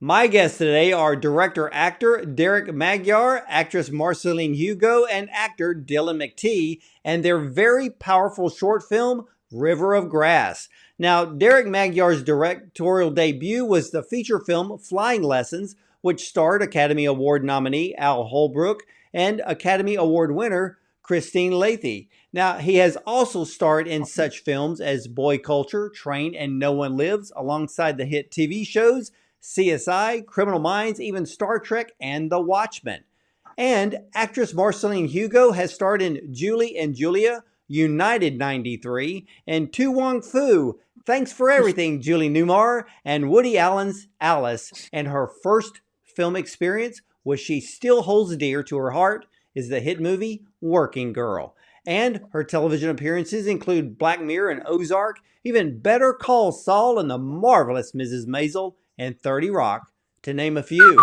My guests today are director-actor Derek Magyar, actress Marceline Hugot, and actor Dylan McTee, and their very powerful short film, River of Grass. Now, Derek Magyar's directorial debut was the feature film Flying Lessons, which starred Academy Award nominee Hal Holbrook and Academy Award winner Christine Lathi. Now, he has also starred in such films as Boy Culture, Train, and No One Lives, alongside the hit TV shows CSI, Criminal Minds, even Star Trek, and The Watchmen. And actress Marceline Hugot has starred in Julie and Julia, United 93, and Tu Wong Fu, Thanks for Everything, Julie Newmar, and Woody Allen's Alice. And her first film experience, which she still holds dear to her heart, is the hit movie Working Girl. And her television appearances include Black Mirror and Ozark, even Better Call Saul and the marvelous Mrs. Maisel, and 30 Rock, to name a few.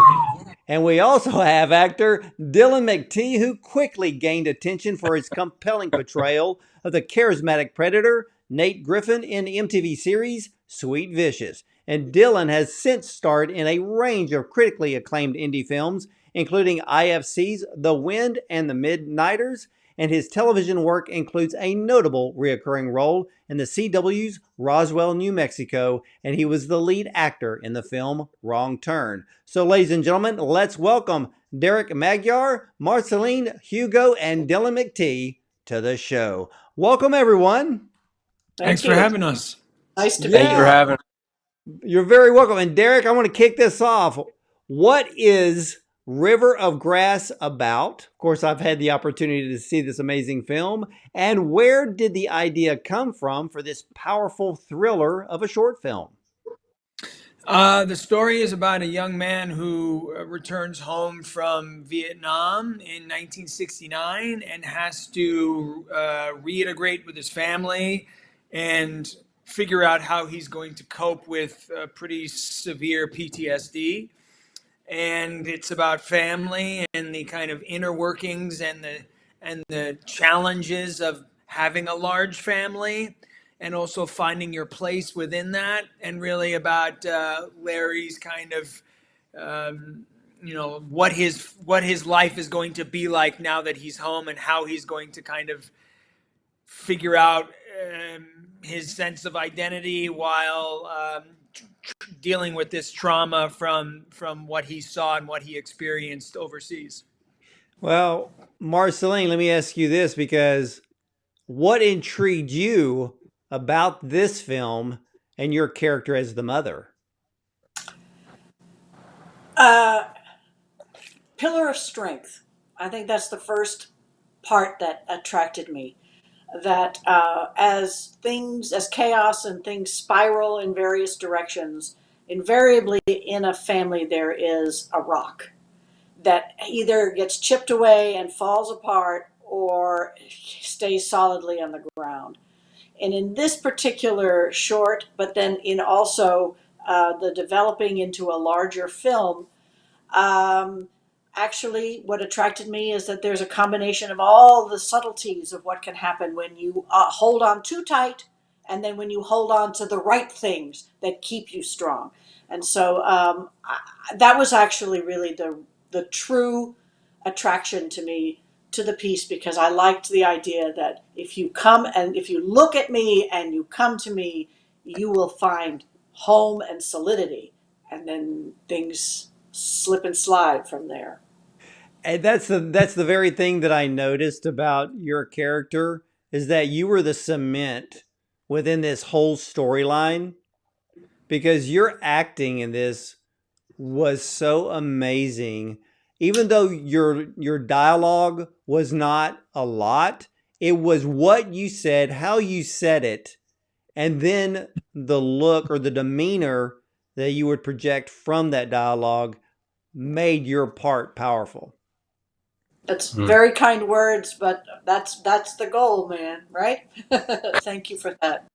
And we also have actor Dylan McTee, who quickly gained attention for his compelling portrayal of the charismatic predator Nate Griffin in the MTV series Sweet Vicious. And Dylan has since starred in a range of critically acclaimed indie films, including IFC's The Wind and the Midnighters, and his television work includes a notable recurring role in the CW's Roswell, New Mexico, and he was the lead actor in the film Wrong Turn. So, ladies and gentlemen, let's welcome Derek Magyar, Marceline Hugot, and Dylan McTee to the show. Welcome, everyone. Thanks for having us. Nice to be Thank you for here. having us. You're very welcome. And Derek, I want to kick this off. What is River of Grass about? Of course, I've had the opportunity to see this amazing film. And where did the idea come from for this powerful thriller of a short film? The story is about a young man who returns home from Vietnam in 1969 and has to reintegrate with his family and figure out how he's going to cope with pretty severe PTSD. And it's about family and the kind of inner workings and the challenges of having a large family, and also finding your place within that, and really about Larry's kind of what his life is going to be like now that he's home, and how he's going to kind of figure out his sense of identity while dealing with this trauma from what he saw and what he experienced overseas. Well, Marceline, let me ask you this, because what intrigued you about this film and your character as the mother? Pillar of strength. I think that's the first part that attracted me. That as chaos and things spiral in various directions, invariably in a family there is a rock that either gets chipped away and falls apart or stays solidly on the ground. And in this particular short, but then in also the developing into a larger film, um, actually, what attracted me is that there's a combination of all the subtleties of what can happen when you hold on too tight, and then when you hold on to the right things that keep you strong. And so that was actually really the true attraction to me to the piece, because I liked the idea that if you look at me and you come to me, you will find home and solidity, and then things slip and slide from there. And that's the very thing that I noticed about your character, is that you were the cement within this whole storyline, because your acting in this was so amazing. Even though your dialogue was not a lot, it was what you said, how you said it, and then the look or the demeanor that you would project from that dialogue made your part powerful. That's very kind words, but that's the goal, man, right? Thank you for that.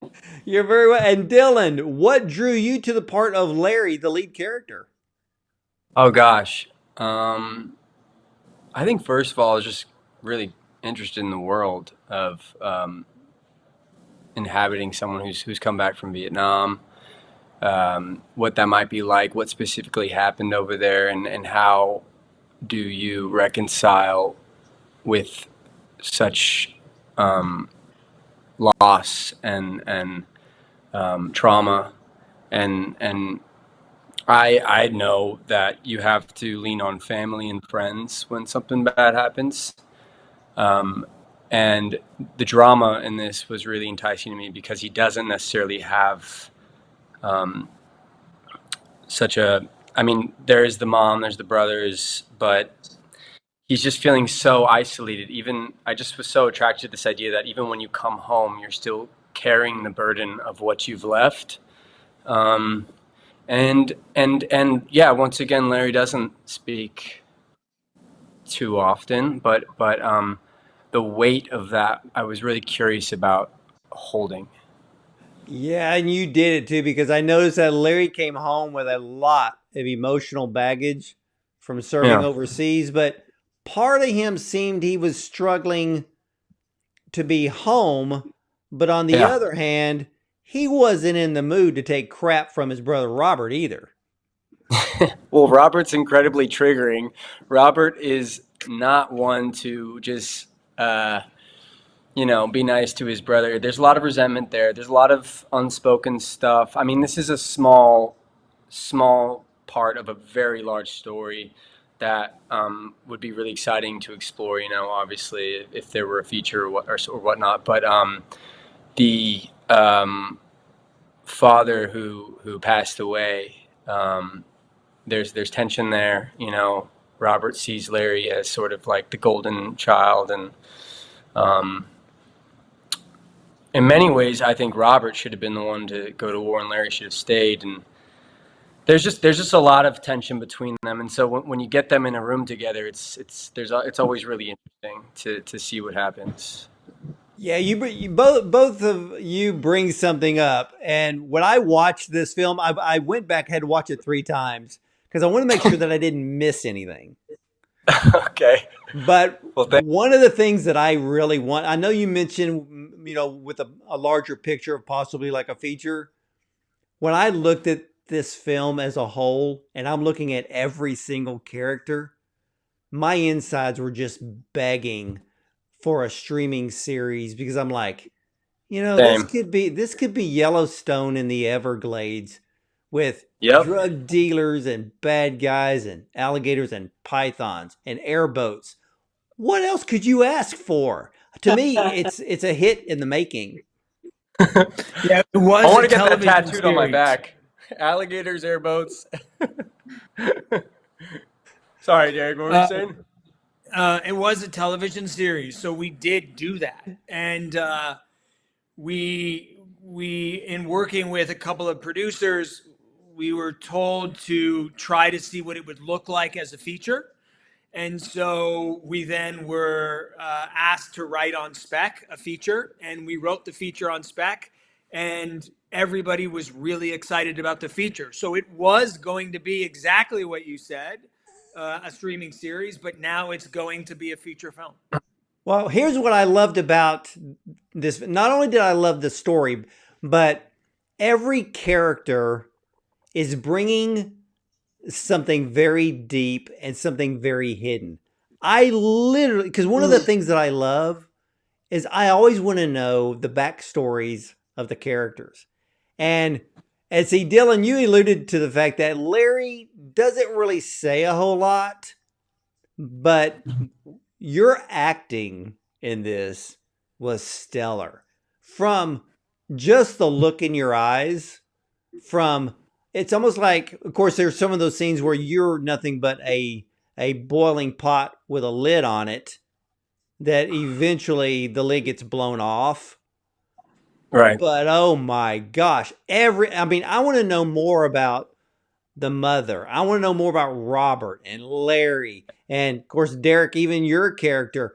You're very well. And Dylan, what drew you to the part of Larry, the lead character? Oh gosh. I think first of all, I was just really interested in the world of inhabiting someone who's come back from Vietnam, what that might be like, what specifically happened over there, and how do you reconcile with such loss and trauma, and I know that you have to lean on family and friends when something bad happens. Um, and the drama in this was really enticing to me because he doesn't necessarily have um, such a. I mean, there is the mom, there's the brothers, but he's just feeling so isolated. Even I just was so attracted to this idea that even when you come home, you're still carrying the burden of what you've left. Um, and yeah, once again, Larry doesn't speak too often, but the weight of that, I was really curious about holding. Yeah, and you did it too because I noticed that Larry came home with a lot of emotional baggage from serving Yeah, overseas, but part of him seemed he was struggling to be home, but on the yeah. other hand, he wasn't in the mood to take crap from his brother Robert either. Well, Robert's incredibly triggering. Robert is not one to just be nice to his brother. There's a lot of resentment there. There's a lot of unspoken stuff. I mean, this is a small part of a very large story that would be really exciting to explore. Obviously, if there were a feature or whatnot. But the father who passed away, there's tension there. Robert sees Larry as sort of like the golden child, and um, in many ways, I think Robert should have been the one to go to war, and Larry should have stayed. And there's just a lot of tension between them. And so when you get them in a room together, it's always really interesting to see what happens. Yeah, you both of you bring something up, and when I watched this film, I went back, had to watch it 3 times because I want to make sure that I didn't miss anything. Okay. But Well, one of the things that I really want, I know you mentioned, with a larger picture of possibly like a feature. When I looked at this film as a whole, and I'm looking at every single character, my insides were just begging for a streaming series because I'm like, this same. could be Yellowstone in the Everglades with Yep. drug dealers and bad guys and alligators and pythons and airboats. What else could you ask for? To me, it's a hit in the making. Yeah, it I was want a to get that television tattooed on my series. back. Alligators, airboats. Sorry, Derek. What were you Uh, saying? it was a television series, so we did do that, and we in working with a couple of producers, we were told to try to see what it would look like as a feature. And so we then were asked to write on spec a feature, and we wrote the feature on spec, and everybody was really excited about the feature. So it was going to be exactly what you said, a streaming series, but now it's going to be a feature film. Well, here's what I loved about this. Not only did I love the story, but every character is bringing something very deep and something very hidden. I literally, because one of the things that I love is I always want to know the backstories of the characters. And see, Dylan, you alluded to the fact that Larry doesn't really say a whole lot, but your acting in this was stellar. From just the look in your eyes, from it's almost like, of course, there's some of those scenes where you're nothing but a boiling pot with a lid on it that eventually the lid gets blown off. Right. But oh my gosh, I want to know more about the mother. I want to know more about Robert and Larry. And of course, Derek, even your character.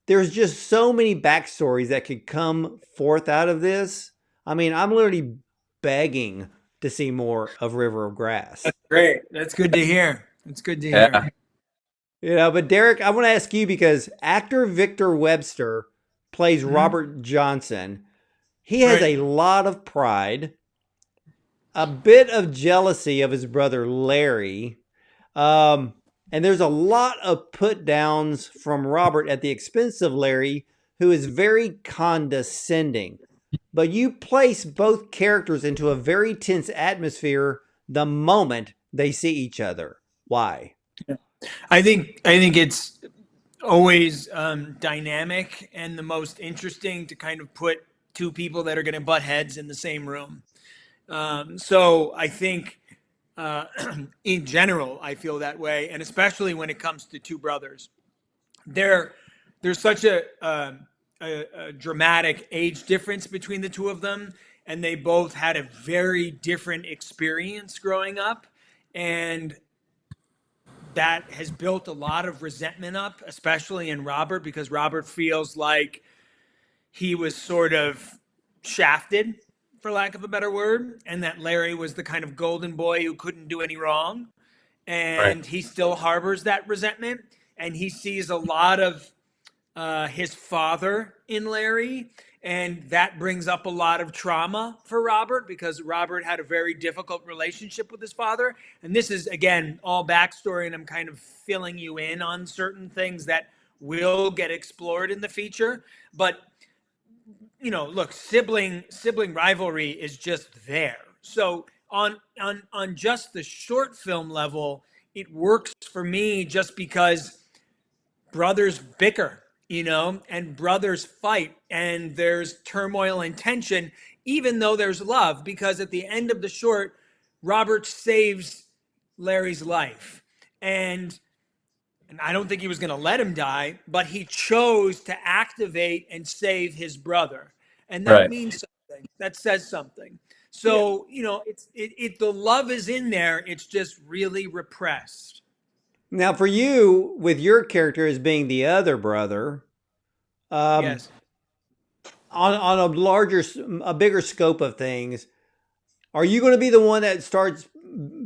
There's just so many backstories that could come forth out of this. I mean, I'm literally begging to see more of River of Grass. Great. That's good to hear. That's good to Yeah. hear. But Derek, I want to ask you because actor Victor Webster plays Mhm. Robert Johnson. He has Right. a lot of pride. a bit of jealousy of his brother Larry. Um, and there's a lot of put downs from Robert at the expense of Larry, who is very condescending. But you place both characters into a very tense atmosphere the moment they see each other. Why? I think it's always dynamic and the most interesting to kind of put two people that are going to butt heads in the same room. So I think uh, in general, I feel that way, and especially when it comes to two brothers. There, there's such a dramatic age difference between the two of them, and they both had a very different experience growing up, and that has built a lot of resentment up, especially in Robert, because Robert feels like he was sort of shafted, for lack of a better word, and that Larry was the kind of golden boy who couldn't do any wrong. Right. And he still harbors that resentment. And he sees a lot of his father in Larry. And that brings up a lot of trauma for Robert because Robert had a very difficult relationship with his father. And this is, again, all backstory. And I'm kind of filling you in on certain things that will get explored in the feature. But look, sibling rivalry is just there. So on just the short film level, it works for me just because brothers bicker, and brothers fight, and there's turmoil and tension, even though there's love, because at the end of the short, Robert saves Larry's life. And I don't think he was going to let him die, but he chose to activate and save his brother. And that Right. means something. That says something. Yeah. So, the love is in there. It's just really repressed. Now, for you, with your character as being the other brother, um, Yes. on a bigger scope of things, are you going to be the one that starts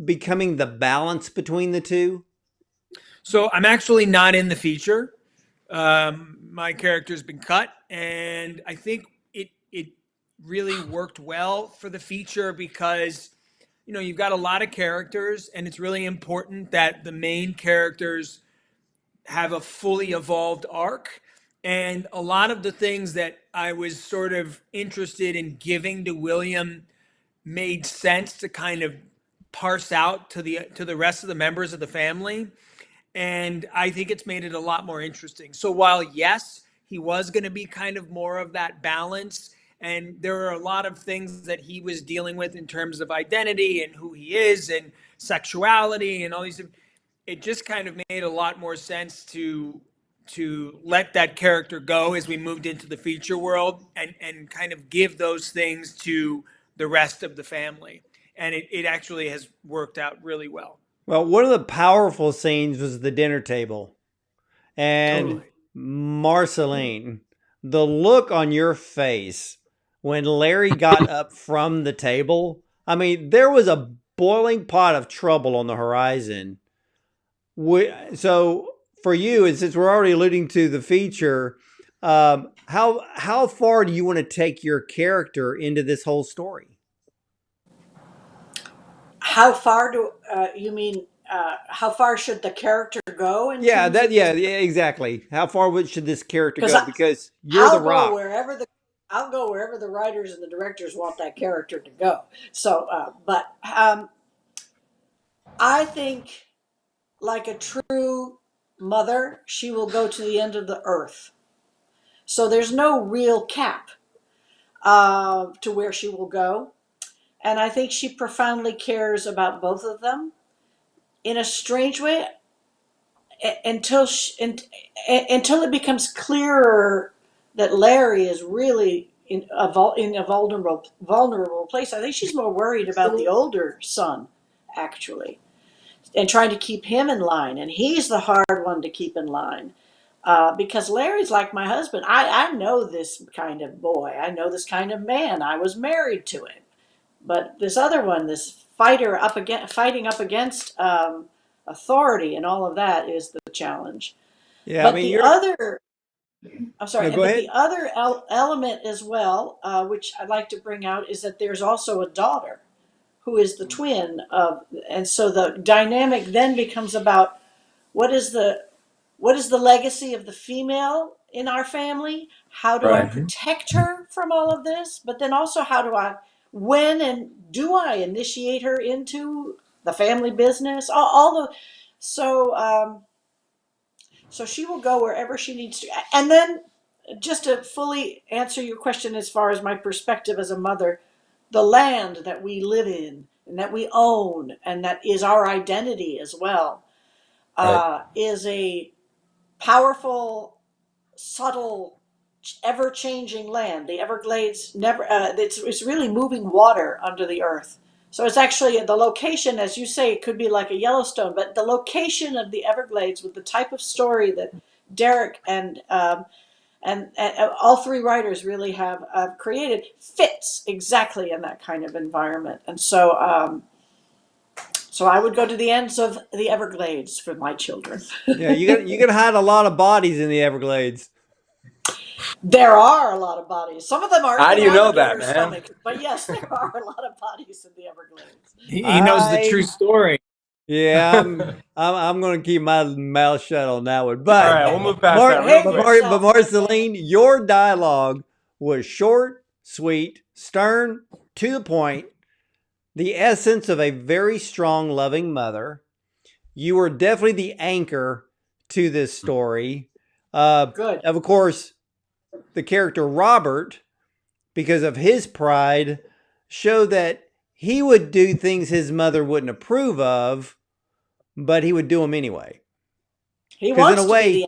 becoming the balance between the two? So I'm actually not in the feature. My character's been cut, and I think it really worked well for the feature because you've got a lot of characters, and it's really important that the main characters have a fully evolved arc. And a lot of the things that I was sort of interested in giving to William made sense to kind of parse out to the rest of the members of the family. And I think it's made it a lot more interesting. So while yes, he was going to be kind of more of that balance, and there are a lot of things that he was dealing with in terms of identity and who he is and sexuality and all these, it just kind of made a lot more sense to let that character go as we moved into the feature world and kind of give those things to the rest of the family. And it actually has worked out really well. Well, one of the powerful scenes was the dinner table. And Totally. Marceline, the look on your face when Larry got up from the table, I mean, there was a boiling pot of trouble on the horizon. So for you, and since we're already alluding to the feature, how far do you want to take your character into this whole story? How far do you mean? How far should the character go in Yeah, terms that of this? yeah, exactly. How far should this character Because go? Because you're the I'll go rock. wherever the I'll go wherever the writers and the directors want that character to go. So, but I think, like a true mother, she will go to the end of the earth. So there's no real cap to where she will go, and I think she profoundly cares about both of them in a strange way until until it becomes clearer that Larry is really in a vulnerable place. I think she's more worried about the older son, actually, and trying to keep him in line. And he's the hard one to keep in line because Larry's like my husband. I know this kind of boy. I know this kind of man. I was married to him. But this other one, this fighting up against authority and all of that is the challenge. Yeah, I But mean the you're other, I'm no, sorry, go but the ahead. other element as well, which I'd like to bring out, is that there's also a daughter who is the twin of, and so the dynamic then becomes about what is the what is the legacy of the female in our family? How do I Right. protect her from all of this? But then also, how do I, when and do I initiate her into the family business? All the, so, so she will go wherever she needs to. And then, just to fully answer your question as far as my perspective as a mother, the land that we live in and that we own and that is our identity as well, Right. is a powerful, subtle, ever changing land. The Everglades never, it's really moving water under the earth. So it's actually the location, as you say, it could be like a Yellowstone, but the location of the Everglades with the type of story that Derek and all three writers really have created fits exactly in that kind of environment. And so, so I would go to the ends of the Everglades for my children. Yeah, you can hide a lot of bodies in the Everglades. There are a lot of bodies. Some of them are How in do you know that, alligator man? stomachs, but yes, there are a lot of bodies in the Everglades. He knows the true I story. Yeah, I'm going to keep my mouth shut on that one. All But right, we'll move past that real Behave quick. But yourself, young man. Marceline, your dialogue was short, sweet, stern, to the point, the essence of a very strong, loving mother. You were definitely the anchor to this story. Good. Of course, the character Robert, because of his pride, showed that he would do things his mother wouldn't approve of, but he would do them anyway. He Because in a wants to be way, the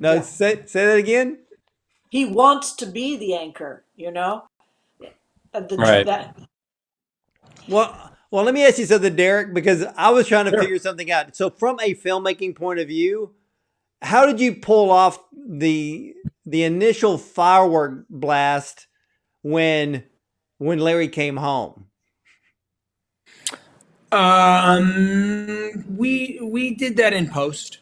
no, yeah. say that again. He wants to be the anchor. You know, Right. that Well, let me ask you something, Derek, because I was trying to Sure. figure something out. So, from a filmmaking point of view, how did you pull off the initial firework blast when Larry came home? We did that in post.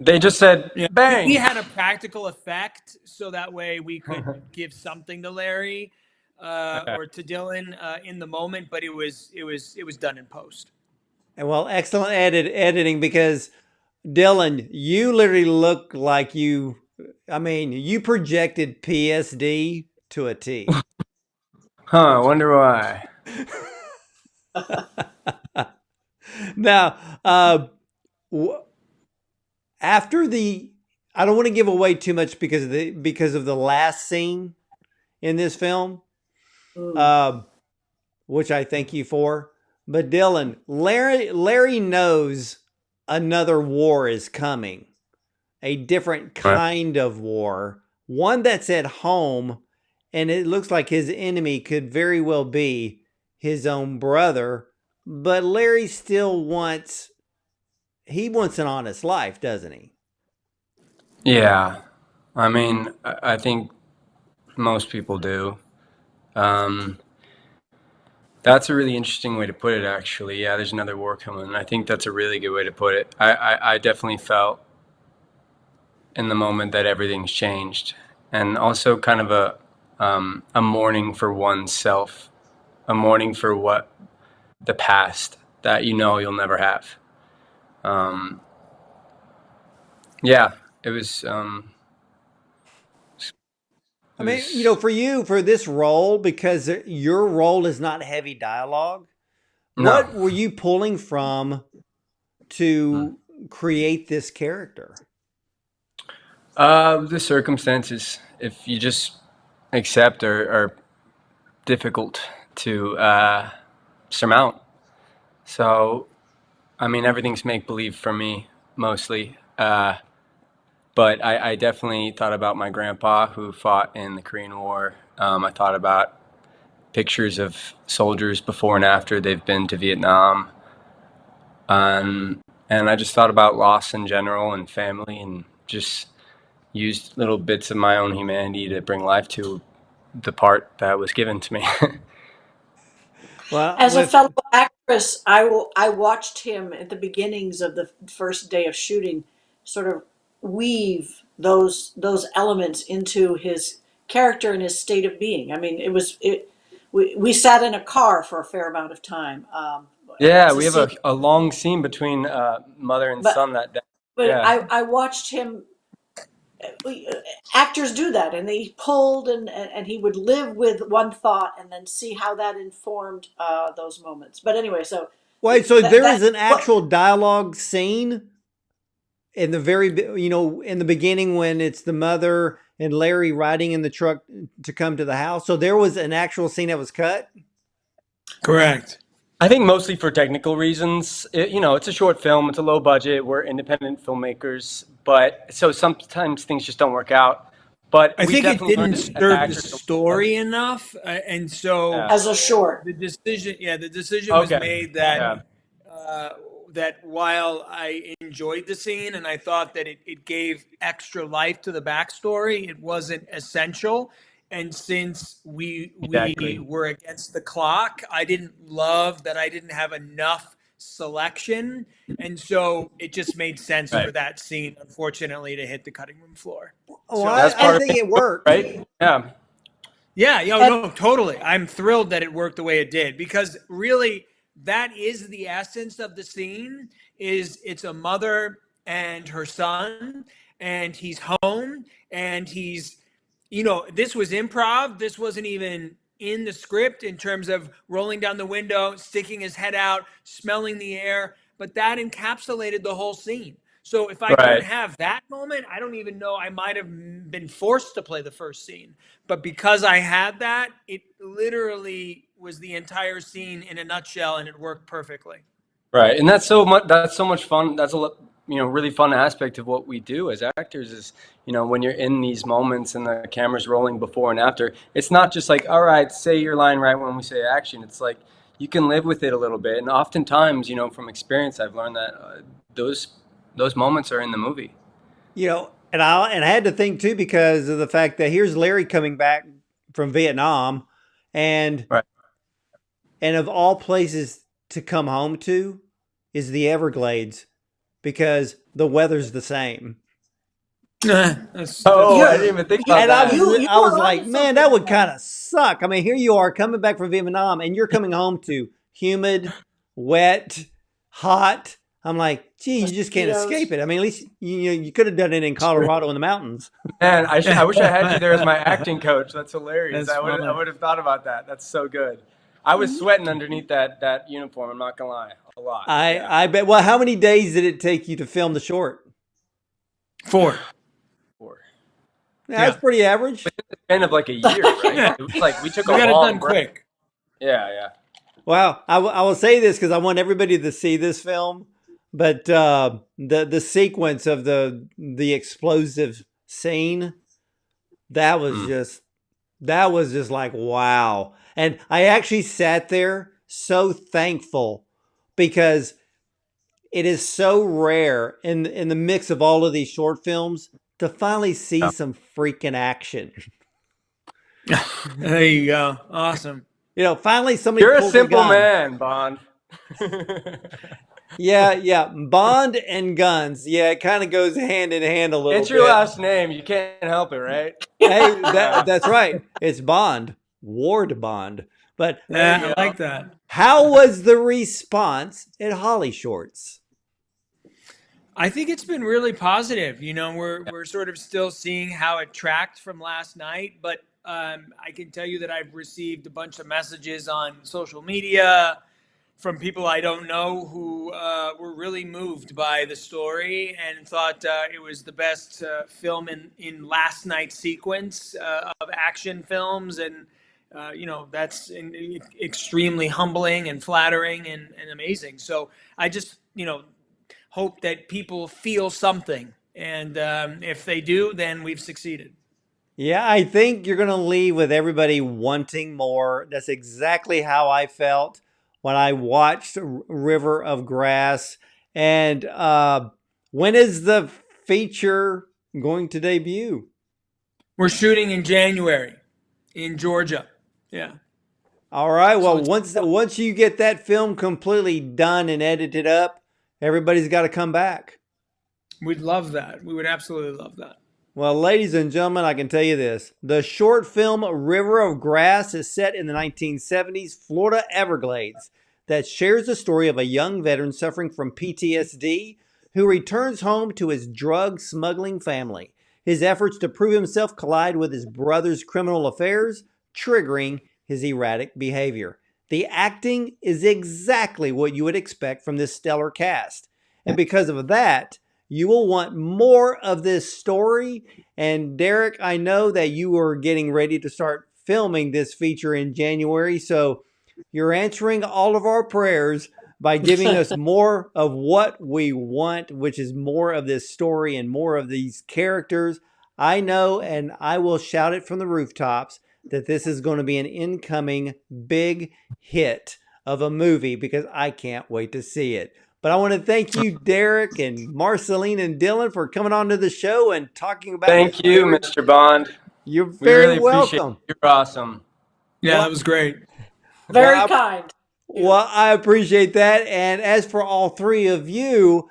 They just said Yeah, we bang. had a practical effect, so that way we could give something to Larry Okay. or to Dylan in the moment, but it was done in post. And well, excellent editing because Dylan, you literally look like you. I mean, you projected PSD to a T. Huh, wonder why. Now, w- after the, I don't want to give away too much because of the last scene in this film, mm, um, which I thank you for. But Dylan, Larry knows another war is coming, a different Right. kind of war, one that's at home, and it looks like his enemy could very well be his own brother. But Larry still wants an honest life, doesn't he? Yeah. I mean, I think most people do. Um, that's a really interesting way to put it, actually. Yeah, there's another war coming. I think that's a really good way to put it. I definitely felt in the moment that everything's changed, and also kind of a mourning for oneself, a mourning for what the past that you know you'll never have. Um, yeah, it was. I It mean, was for you, for this role, because your role is not heavy dialogue, no. what were you pulling from to create this character? The circumstances, if you just accept, are difficult to surmount. So, I mean, everything's make believe for me mostly. But I definitely thought about my grandpa who fought in the Korean War. I thought about pictures of soldiers before and after they've been to Vietnam. And I just thought about loss in general and family and just used little bits of my own humanity to bring life to the part that was given to me. Well, as a with fellow actress, I watched him at the beginnings of the first day of shooting, sort of weave those elements into his character and his state of being. I mean, it we sat in a car for a fair amount of time. Yeah, To we have see, a long scene between mother and but son that day. but Yeah, I watched him. Actors do that, and they pulled, and he would live with one thought and then see how that informed those moments. But anyway, so Wait, so that there that is an what actual dialogue scene in the in the beginning when it's the mother and Larry riding in the truck to come to the house. So there was an actual scene that was cut. Correct. I think mostly for technical reasons. It's a short film. It's a low budget. We're independent filmmakers, but so sometimes things just don't work out. But I we think it definitely didn't learned as serve the actors to love. story enough, and so Yeah. as a short. the decision was Okay. made that Yeah. uh, that while I enjoyed the scene and I thought that it gave extra life to the backstory, it wasn't essential. And since we Exactly. were against the clock, I didn't love that I didn't have enough selection, and so it just made sense for Right. that scene, unfortunately, to hit the cutting room floor. Oh, So That's I part of think it, it worked. right? Yeah. yeah, yo, And no, totally. I'm thrilled that it worked the way it did because really that is the essence of the scene is it's a mother and her son and he's home and this was improv. This wasn't even in the script in terms of rolling down the window, sticking his head out, smelling the air, but that encapsulated the whole scene. So if I didn't Right. have that moment, I don't even know I might have been forced to play the first scene. But because I had that, it literally was the entire scene in a nutshell and it worked perfectly. Right, and that's so much. That's so much fun. That's really fun aspect of what we do as actors is, when you're in these moments and the camera's rolling before and after. It's not just like, all right, say your line right when we say action. It's like you can live with it a little bit, and oftentimes, from experience, I've learned that those moments are in the movie. And I had to think too because of the fact that here's Larry coming back from Vietnam, and Right. and of all places to come home to is the Everglades because the weather's the same. Oh, I you didn't even think you about And I that. was you I was are like, onto man, something that would there. kind of suck. I mean, here you are coming back from Vietnam and you're coming home to humid, wet, hot. I'm like, gee, you just can't escape Mosquitoes. it. I mean, at least you could have done it in Colorado in the mountains. Man, I wish I had you there as my acting coach. That's hilarious. That's I funny. would have thought about that. That's so good. I was sweating underneath that uniform. I'm not gonna lie, a lot. Yeah. I bet. Well, how many days did it take you to film the short? 4. For Yeah, that's Yeah. pretty average. Kind of like a year, right? Yeah. It was like we took We a got it long done break. quick. Yeah, yeah. Well, I will say this because I want everybody to see this film, but the sequence of the explosive scene that was Mm. just that was just like wow. And I actually sat there so thankful because it is so rare in the mix of all of these short films to finally see Yeah. some freaking action. There you go. Awesome. Finally somebody You're a pulls a simple gun. man, Bond. Yeah. Bond and guns. Yeah, it kind of goes hand in hand a little It's your bit. last name. You can't help it, right? Hey, Yeah. that's right. It's Bond, Ward Bond. But There Yeah, you I go. like that. how was the response at HollyShorts? I think it's been really positive. We're sort of still seeing how it tracked from last night, but I can tell you that I've received a bunch of messages on social media from people I don't know who were really moved by the story and thought it was the best film in last night's sequence of action films. And, that's extremely humbling and flattering and amazing. So I just, hope that people feel something. And if they do, then we've succeeded. Yeah, I think you're going to leave with everybody wanting more. That's exactly how I felt when I watched River of Grass. And when is the feature going to debut? We're shooting in January in Georgia. Yeah. All right. So Well, it's once you get that film completely done and edited up, everybody's got to come back. We'd love that. We would absolutely love that. Well, ladies and gentlemen, I can tell you this. The short film River of Grass is set in the 1970s Florida Everglades that shares the story of a young veteran suffering from PTSD who returns home to his drug smuggling family. His efforts to prove himself collide with his brother's criminal affairs, triggering his erratic behavior. The acting is exactly what you would expect from this stellar cast. And because of that, you will want more of this story. And Derek, I know that you are getting ready to start filming this feature in January. So you're answering all of our prayers by giving us more of what we want, which is more of this story and more of these characters. I know, and I will shout it from the rooftops, that this is going to be an incoming big hit of a movie because I can't wait to see it. But I want to thank you, Derek and Marceline and Dylan, for coming on to the show and talking about this. Thank you, Mr. Bond. You're We very really appreciate welcome. it. You're awesome. Yeah, Well, that was great. Very well, kind. I appreciate that. And as for all three of you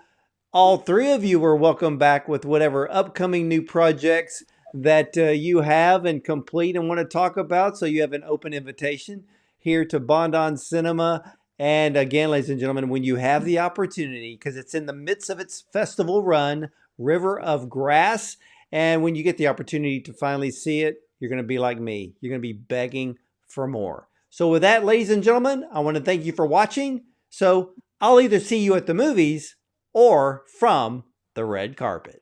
are welcome back with whatever upcoming new projects that you have and complete and want to talk about. So you have an open invitation here to Bond on Cinema. And again, ladies and gentlemen, when you have the opportunity, because it's in the midst of its festival run, River of Grass, and when you get the opportunity to finally see it, you're going to be like me. You're going to be begging for more. So with that, ladies and gentlemen, I want to thank you for watching. So I'll either see you at the movies or from the red carpet.